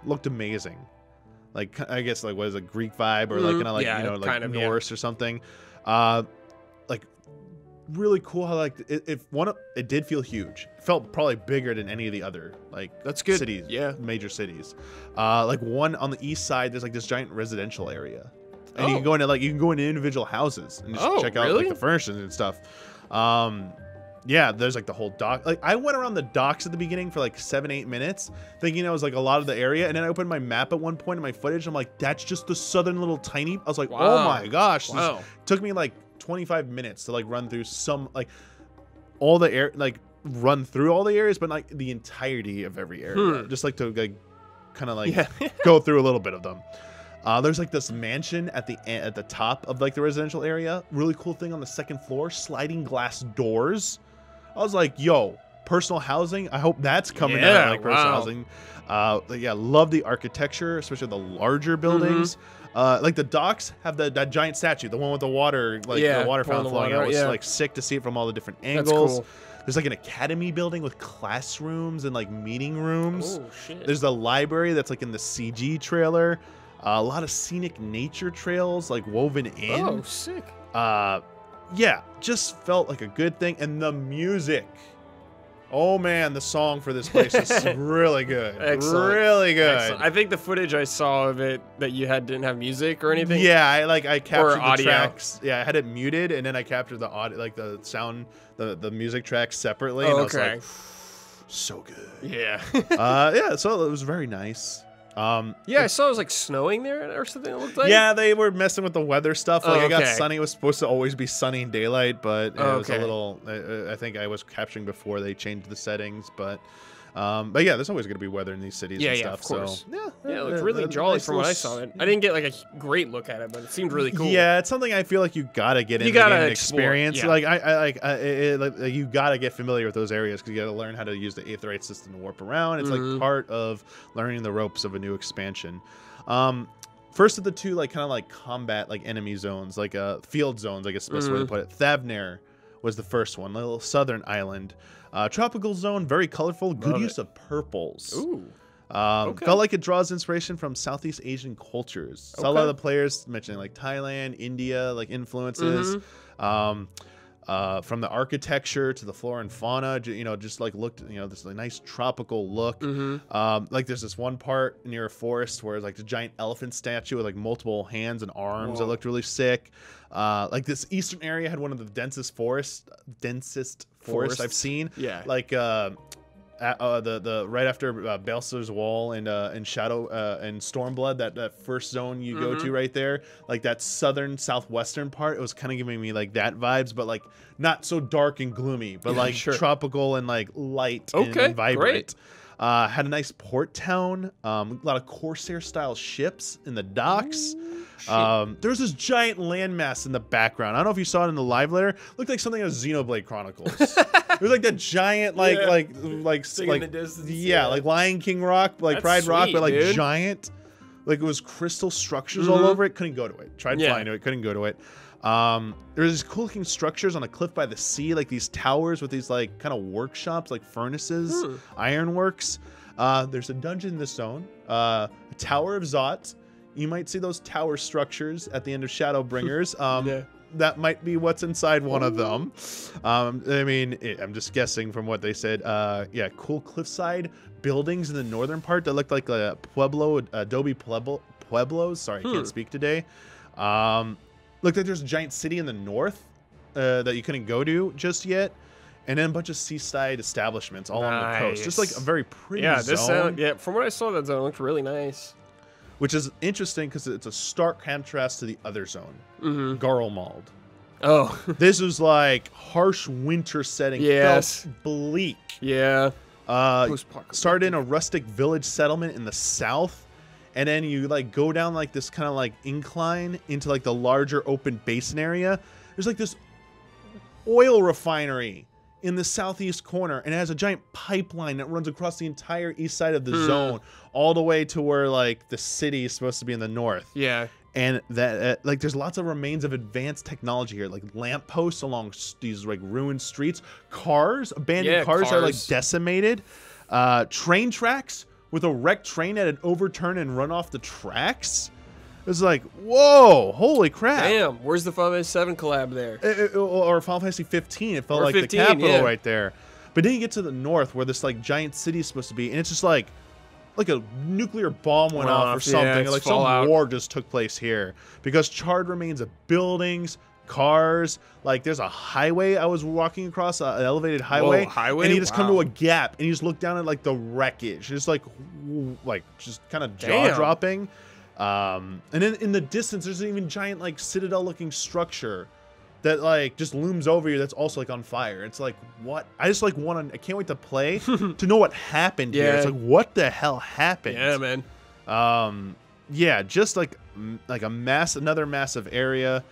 A: Looked amazing. Like, I guess, like, what is it, Greek vibe or like kind of like, like kind of Norse or something. Like, really cool how like it did feel huge. It felt probably bigger than any of the other like
B: That's good.
A: cities,
B: Yeah.
A: major cities. Like one on the east side, there's like this giant residential area, and you can go into individual houses and just check out like the furnishings and stuff. Yeah, there's like the whole dock. Like I went around the docks at the beginning for like 7-8 minutes, thinking it was like a lot of the area, and then I opened my map at one point in my footage. I'm like, that's just the southern little tiny. I was like, oh my gosh, this took me like 25 minutes to like run through all the air, like run through all the areas, but like the entirety of every area, just like to like kind of like go through a little bit of them. There's like this mansion at the top of like the residential area. Really cool thing on the second floor, sliding glass doors. I was like, yo, personal housing. I hope that's coming out like personal housing. Yeah, love the architecture, especially the larger buildings. Like the docks have that giant statue, the one with the water, like the water fountain flowing out. It was like sick to see it from all the different angles. That's cool. There's like an academy building with classrooms and like meeting rooms. Oh, shit. There's the library that's like in the CG trailer. A lot of scenic nature trails like woven in.
B: Oh, sick.
A: Yeah, just felt like a good thing. And the music. Oh man, the song for this place is really good.
B: Excellent.
A: Really good.
B: Excellent. I think the footage I saw of it that you had didn't have music or anything.
A: Yeah, I captured the tracks. Yeah, I had it muted, and then I captured the audio, like the sound, the music tracks separately. And I was like, so good.
B: Yeah.
A: Yeah. So it was very nice.
B: Yeah, I saw it was like snowing there or something. It looked like.
A: Yeah, they were messing with the weather stuff. Like it got sunny. It was supposed to always be sunny in daylight, but it was a little. I think I was capturing before they changed the settings, but yeah, there's always going to be weather in these cities and stuff.
B: Of course.
A: So,
B: yeah, it looked really jolly from what I saw. I didn't get like a great look at it, but it seemed really cool.
A: Yeah, it's something I feel like you gotta get into the experience. Yeah. Like you gotta get familiar with those areas because you gotta learn how to use the aetheryte system to warp around. It's like part of learning the ropes of a new expansion. First of the two, like kind of like combat, like enemy zones, like field zones, I guess the best way to put it. Thavnair was the first one, a little southern island. Tropical zone, very colorful, good use of purples. Ooh. Felt like it draws inspiration from Southeast Asian cultures. Saw a lot of the players mentioning like Thailand, India, like influences. From the architecture to the flora and fauna, just like looked, this like nice tropical look. Like there's this one part near a forest where it's like the giant elephant statue with like multiple hands and arms that looked really sick. Like this eastern area had one of the densest forests I've seen. Yeah. Like the right after Balser's Wall and Shadow and Stormblood, that first zone you go to right there, like that southwestern part, it was kind of giving me like that vibes, but like not so dark and gloomy, but like tropical and like light and vibrant. Great. Had a nice port town, a lot of Corsair style ships in the docks. There's this giant landmass in the background. I don't know if you saw it in the live layer. Looked like something out of Xenoblade Chronicles. It was like that giant, like in the distance, like Lion King rock, like Pride Rock, but like giant. Like it was crystal structures all over it. Couldn't go to it. Tried flying to it. Couldn't go to it. There's these cool looking structures on a cliff by the sea, like these towers with these like kind of workshops, like furnaces, ironworks. There's a dungeon in this zone, a Tower of Zot. You might see those tower structures at the end of Shadowbringers. That might be what's inside one of them. I mean, I'm just guessing from what they said. Yeah, cool cliffside buildings in the northern part that looked like a Adobe Pueblos. Sorry, I can't speak today. Looked like there's a giant city in the north that you couldn't go to just yet. And then a bunch of seaside establishments all on the coast. Just like a very pretty zone.
B: From what I saw, that zone looked really nice.
A: Which is interesting because it's a stark contrast to the other zone, Garlemald.
B: Oh.
A: This was like harsh winter setting. Yes. Felt bleak.
B: Yeah.
A: Started in a rustic village settlement in the south. And then you like go down like this kind of like incline into like the larger open basin area. There's like this oil refinery in the southeast corner, and it has a giant pipeline that runs across the entire east side of the zone, all the way to where like the city is supposed to be in the north.
B: Yeah.
A: And that like there's lots of remains of advanced technology here, like lampposts along these like ruined streets, abandoned cars are like decimated, train tracks with a wrecked train that had overturned and run off the tracks. It was like, whoa, holy crap.
B: Damn, where's the Final Fantasy VII collab there?
A: Or Final Fantasy 15. It felt
B: Or
A: like
B: 15,
A: the capital
B: yeah.
A: right there. But then you get to the north where this like giant city is supposed to be, and it's just like a nuclear bomb went off or something.
B: Yeah,
A: Like
B: Fallout.
A: some war just took place here because charred remains of buildings, cars. Like there's a highway I was walking across, an elevated highway.
B: Whoa, highway?
A: And you just come to
B: Wow.
A: a gap and you just look down at like the wreckage. It's like just kind of
B: Damn.
A: jaw dropping. And then in the distance, there's an even giant like citadel looking structure that like just looms over you. That's also like on fire. It's like, what? I just like I can't wait to play to know what happened here. It's like, what the hell happened?
B: Yeah, man.
A: Yeah, just like another massive area,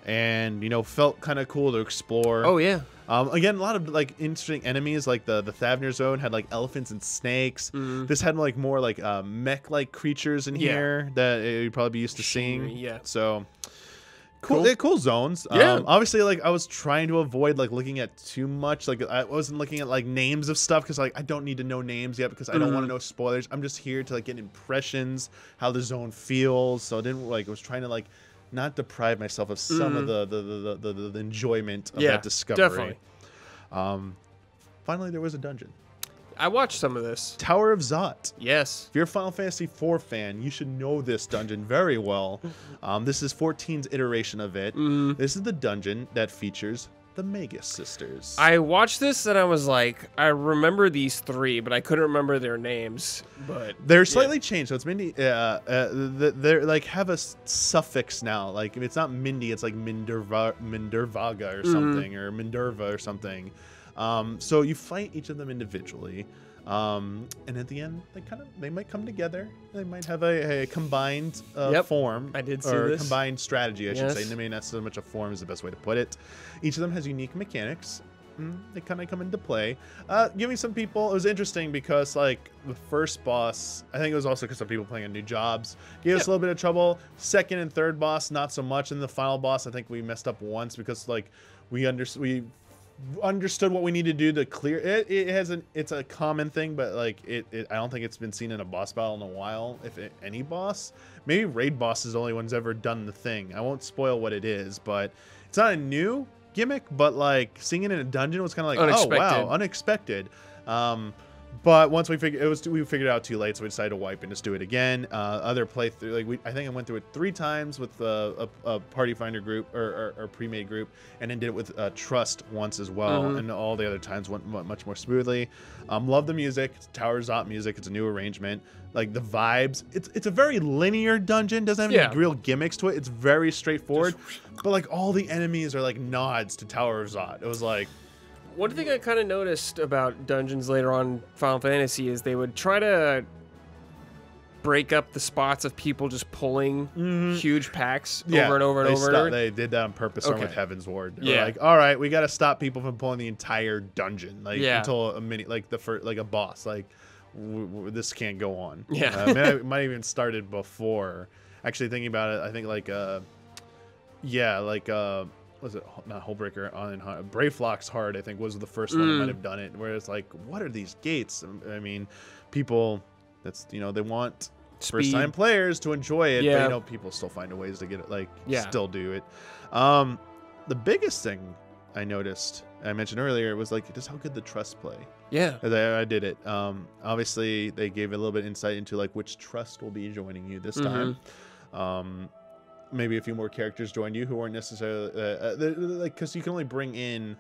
A: and felt kind of cool to explore.
B: Oh yeah.
A: Again, a lot of like interesting enemies. Like the Thavnair zone had like elephants and snakes. This had like more like mech like creatures in here that you'd probably be used to seeing.
B: Yeah.
A: So cool zones.
B: Yeah.
A: Obviously, like I was trying to avoid like looking at too much. Like I wasn't looking at like names of stuff because like I don't need to know names yet because I don't want to know spoilers. I'm just here to like get impressions, how the zone feels. So I didn't like I was trying to like not deprive myself of some of the enjoyment of that discovery.
B: Definitely.
A: Finally, there was a dungeon.
B: I watched some of this.
A: Tower of Zot.
B: Yes.
A: If you're a Final Fantasy IV fan, you should know this dungeon very well. This is 14's iteration of it. This is the dungeon that features the Mage sisters.
B: I watched this and I was like, I remember these three, but I couldn't remember their names. But
A: they're slightly changed, so it's Mindy. They're like have a suffix now. Like if it's not Mindy, it's like Mindervaga or something, or Minderva or something. So you fight each of them individually, and at the end they might come together. They might have a combined form.
B: I did see
A: or
B: this.
A: Combined strategy, I should say. I mean, not so much a form is the best way to put it. Each of them has unique mechanics. They kind of come into play. Giving some people, it was interesting because like the first boss, I think it was also because some people playing on new jobs, gave us a little bit of trouble. Second and third boss, not so much. And the final boss, I think we messed up once because like we understood what we need to do to clear it. It's a common thing, but like I don't think it's been seen in a boss battle in a while. If any boss, maybe raid boss is the only one's ever done the thing. I won't spoil what it is, but it's not a new gimmick, but like seeing it in a dungeon was kind of like
B: unexpected.
A: Oh wow, unexpected. But once we figured it out too late, so we decided to wipe and just do it again. Other playthrough, like I think I went through it 3 times with a party finder group or pre-made group, and then did it with Trust once as well, and all the other times went much more smoothly. Love the music. It's Tower Zot music. It's a new arrangement. Like the vibes. It's a very linear dungeon. Doesn't have any real gimmicks to it. It's very straightforward. But like all the enemies are like nods to Tower of Zot. It was like.
B: One thing I kind of noticed about dungeons later on in Final Fantasy is they would try to break up the spots of people just pulling huge packs over and over and over.
A: They did that on purpose with Heaven's Ward. They were like, all right, we got to stop people from pulling the entire dungeon, like until a mini, like the first, like a boss, like this can't go on. It might even started before. Actually, thinking about it, I think like was it not Hullbreaker on Brave Flock's Hard, I think was the first one that might have done it, where it's like, what are these gates? I mean, people, that's they want first time players to enjoy it, but people still find ways to get it, like still do it. The biggest thing I noticed, I mentioned earlier, was like just how good the Trust play. I did it. Obviously they gave a little bit of insight into like which Trust will be joining you this time. Maybe a few more characters joined you who weren't necessarily like, because you can only bring in,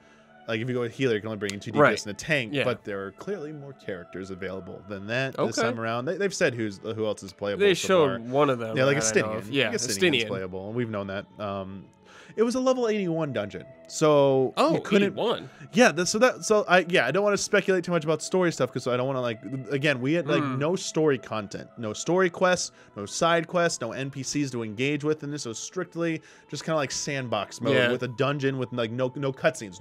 A: like if you go with healer, you can only bring in 2 DPS and a tank, but there are clearly more characters available than that this time around. They've said who else is playable.
B: They showed one of them.
A: Yeah, like Estinian.
B: Yeah,
A: Estinian's playable, and we've known that. It was a level 81 dungeon, so you couldn't.
B: 81.
A: I don't want to speculate too much about story stuff because I don't want to like. Again, we had like no story content, no story quests, no side quests, no NPCs to engage with, and this was strictly just kind of like sandbox mode with a dungeon with like no cutscenes,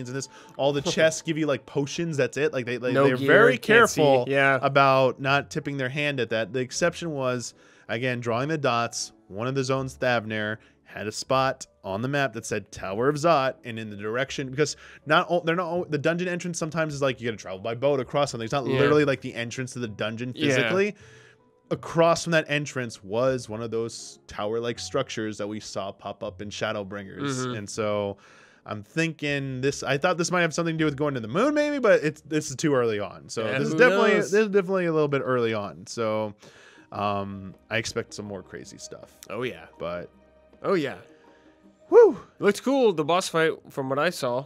A: in this. All the chests give you like potions. That's it. Like they're very careful about not tipping their hand at that. The exception was again drawing the dots. One of the zones, Thavnair, had a spot on the map that said Tower of Zot, and in the direction, because the dungeon entrance sometimes is like you got to travel by boat across something. It's not literally like the entrance to the dungeon physically. across from that entrance was one of those tower-like structures that we saw pop up in Shadowbringers. And so I'm thinking I thought this might have something to do with going to the moon, maybe, but this is too early on. So
B: Yeah,
A: this is definitely a little bit early on. So I expect some more crazy stuff.
B: Oh yeah.
A: But
B: oh yeah.
A: whew.
B: Looks cool. The boss fight, from what I saw,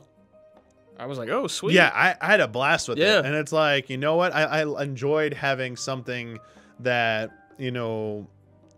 B: I was like, oh sweet.
A: Yeah, I had a blast with it. And it's like, you know what? I enjoyed having something that, you know,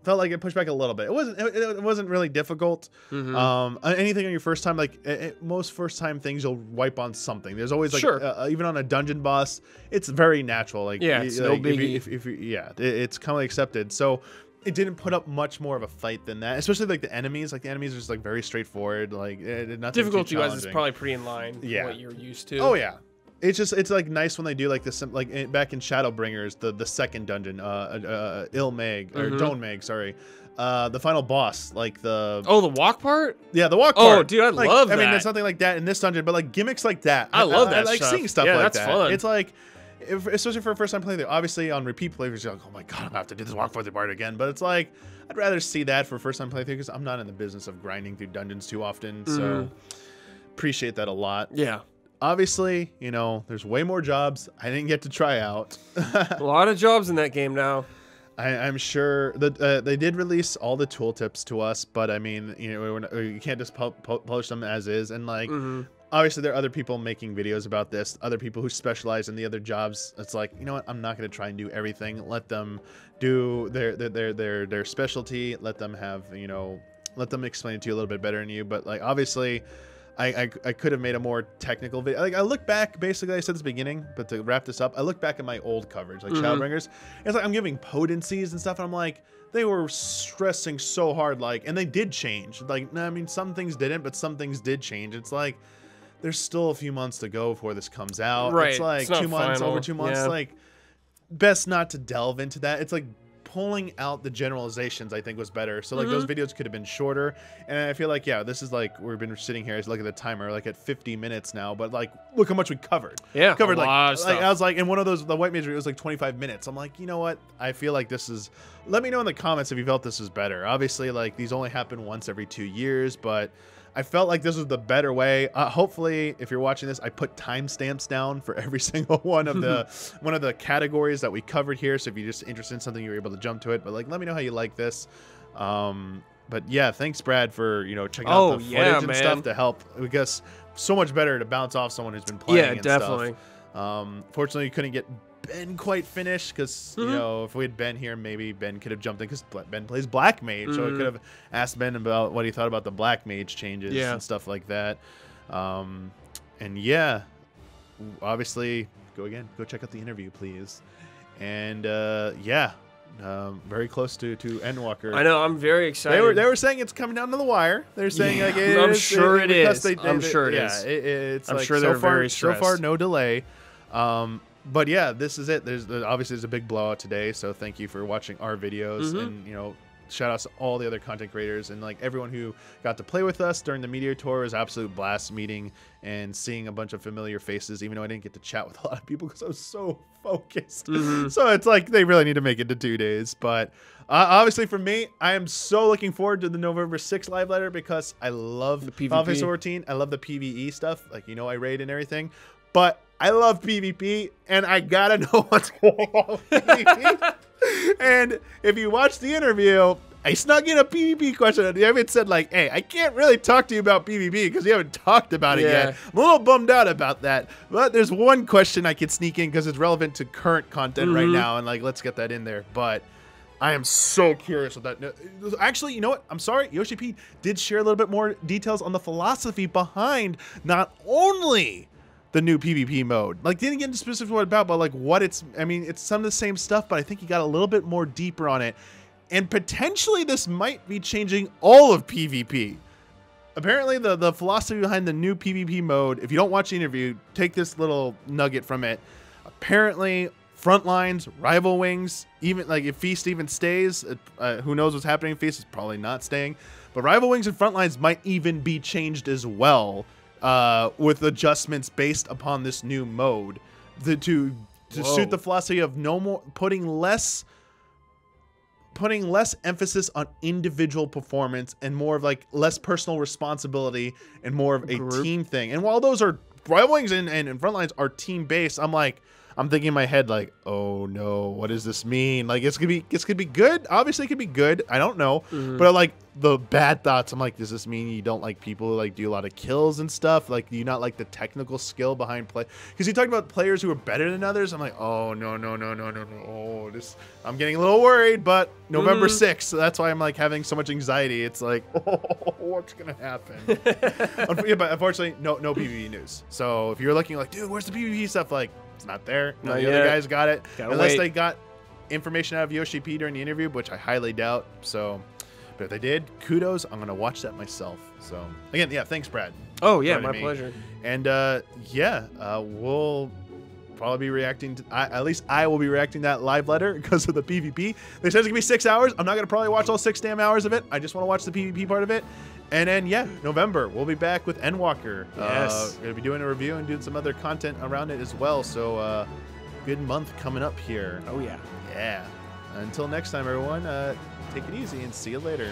A: felt like it pushed back a little bit. It wasn't really difficult. Anything on your first time, like most first time things, you'll wipe on something. There's always like even on a dungeon boss, it's very natural. Like
B: it's no biggie.
A: It's kind of accepted. So it didn't put up much more of a fight than that. Especially like the enemies. Like the enemies are just like very straightforward. Like nothing
B: difficulty
A: too
B: wise is probably pretty in line with what you're used to.
A: Oh yeah. It's like nice when they do like this, like back in Shadowbringers, the second dungeon, Mage or Don't Mage, sorry, the final boss, like the
B: walk part.
A: Yeah, the walk part.
B: Oh, dude, I love that.
A: I mean, there's nothing like that in this dungeon, but like gimmicks like that.
B: I love that.
A: I like seeing stuff
B: like
A: that's
B: that.
A: Fun.
B: Fun.
A: It's like, especially for a first time playthrough. Obviously, on repeat playthroughs, you're like, oh my god, I'm gonna have to do this walk part again. But it's like, I'd rather see that for first time playthrough because I'm not in the business of grinding through dungeons too often. So appreciate that a lot.
B: Yeah.
A: Obviously, you know, there's way more jobs I didn't get to try out.
B: A lot of jobs in that game now.
A: I'm sure that they did release all the tooltips to us, but I mean, you know, you can't just publish them as is. And like, obviously, there are other people making videos about this, other people who specialize in the other jobs. It's like, you know what? I'm not going to try and do everything. Let them do their specialty. Let them have, you know, let them explain it to you a little bit better than you. But like, obviously, I could have made a more technical video. Like I look back, basically I said this at the beginning, but to wrap this up, I look back at my old coverage, like Shadowbringers. It's like I'm giving potencies and stuff, and I'm like, they were stressing so hard, like, and they did change. Like, I mean, some things didn't, but some things did change. It's like there's still a few months to go before this comes out.
B: Right.
A: It's like
B: it's
A: 2 months,
B: final.
A: over 2 months.
B: Yeah.
A: Like, best not to delve into that. It's like pulling out the generalizations I think was better. So like those videos could have been shorter, and I feel like this is like we've been sitting here. I look at the timer, like at 50 minutes now, but like look how much we covered.
B: Yeah,
A: covered
B: a lot of stuff.
A: I was like in one of those the White Mage, it was like 25 minutes. I'm like, you know what? I feel like this is. Let me know in the comments if you felt this was better. Obviously, like these only happen once every 2 years, but I felt like this was the better way. Hopefully, if you're watching this, I put timestamps down for every single one of the categories that we covered here. So if you're just interested in something, you're able to jump to it. But like, let me know how you like this. But yeah, thanks, Brad, for checking out the footage and stuff to help. Because so much better to bounce off someone who's been playing.
B: Yeah, definitely.
A: Stuff. Fortunately, you couldn't get Ben quite finished because you know, if we had Ben here, maybe Ben could have jumped in because Ben plays Black Mage, so I could have asked Ben about what he thought about the Black Mage changes and stuff like that. And yeah, obviously, go check out the interview, please. And very close to Endwalker.
B: I know, I'm very excited.
A: They were saying it's coming down to the wire. They're saying like
B: I'm sure it is.
A: I'm
B: sure it is.
A: Yeah, it's
B: I'm
A: like
B: sure they're very stressed.
A: So far, no delay. But yeah, this is it. Obviously there's a big blowout today, so thank you for watching our videos, and shout outs to all the other content creators and like everyone who got to play with us during the Meteor Tour. It was an absolute blast meeting and seeing a bunch of familiar faces, even though I didn't get to chat with a lot of people because I was so focused. So it's like they really need to make it to 2 days. But obviously for me, I am so looking forward to the November 6th live letter because I love the Final Fantasy XIV. I love the PvE stuff, like I raid and everything, but I love PvP, and I gotta know what's going on with PvP. And if you watch the interview, I snuck in a PvP question. I even said, like, hey, I can't really talk to you about PvP because you haven't talked about it yet. I'm a little bummed out about that. But there's one question I could sneak in because it's relevant to current content right now, and, like, let's get that in there. But I am so curious with that. Actually, you know what? I'm sorry. Yoshi P did share a little bit more details on the philosophy behind not only the new PvP mode. Like, didn't get into specifics what about, but like what it's, I mean, it's some of the same stuff, but I think he got a little bit more deeper on it. And potentially this might be changing all of PvP. Apparently the philosophy behind the new PvP mode, if you don't watch the interview, take this little nugget from it. Apparently Frontlines, Rival Wings, even like if Feast even stays, who knows what's happening. Feast is probably not staying, but Rival Wings and Frontlines might even be changed as well. With adjustments based upon this new mode to suit the philosophy of no more putting less putting less emphasis on individual performance and more of like less personal responsibility and more of a team thing. And while those are Rival Wings and Frontlines are team based, I'm thinking in my head like, oh no, what does this mean? Like it's gonna be good. Obviously, it could be good. I don't know, but like the bad thoughts, I'm like, does this mean you don't like people who like do a lot of kills and stuff? Like, do you not like the technical skill behind play? Because you talked about players who are better than others. I'm like, oh no. Oh, I'm getting a little worried. But November 6th, so that's why I'm like having so much anxiety. It's like, oh, what's gonna happen? But unfortunately, no PvP news. So if you're looking like, dude, where's the PvP stuff? Like, it's not there. No, the other guys got it. Unless they got information out of Yoshi P during the interview, which I highly doubt. So, but if they did, kudos. I'm gonna watch that myself. So again, yeah, thanks, Brad.
B: Oh yeah, my pleasure.
A: And we'll probably be reacting to. At least I will be reacting to that live letter because of the PvP. They said it's gonna be 6 hours. I'm not gonna probably watch all 6 damn hours of it. I just want to watch the PvP part of it. And then, yeah, November, we'll be back with Endwalker.
B: Yes.
A: We're going to be doing a review and doing some other content around it as well. So, good month coming up here.
B: Oh, yeah.
A: Yeah. Until next time, everyone, take it easy and see you later.